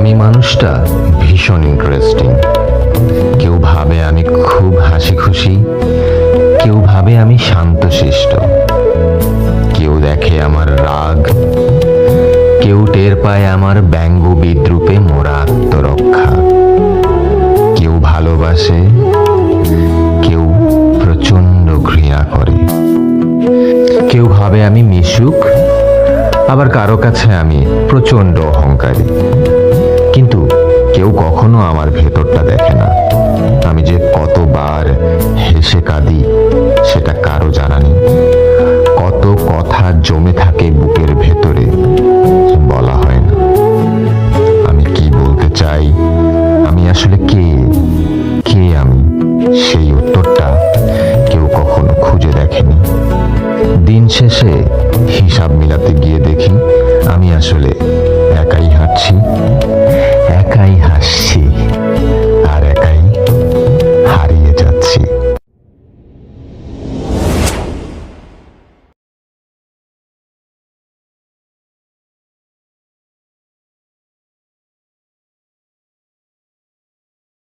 আমি মানুষটা ভীষণ ইন্টারেস্টিং। কেউ ভাবে আমি খুব হাসি খুশি, কেউ ভাবে আমি শান্তশিষ্ট, কেউ দেখে আমার রাগ, কেউ টের পায় আমার ব্যঙ্গ বিদ্রুপে মোরা আত্মরক্ষা। কেউ ভালোবাসে, কেউ প্রচন্ড ঘৃণা করে। কেউ ভাবে আমি মিশুক, আবার কারো কাছে আমি প্রচন্ড অহংকারী। কিন্তু কেউ কখনো আমার ভেতরটা দেখে না। আমি যে কতবার হেসে কাঁদি সেটা কারো জানা নেই। কত কথা জমে থাকে বুকের ভেতরে, বলা হয় না। আমি কি বলতে চাই, আমি আসলে কে আমি, সেই উত্তরটা কেউ কখনো খুঁজে দেখেনি। দিন শেষে হিসাব মিলাতে গিয়ে দেখি আমি আসলে একাই হাঁটছি, একাই হাসছি।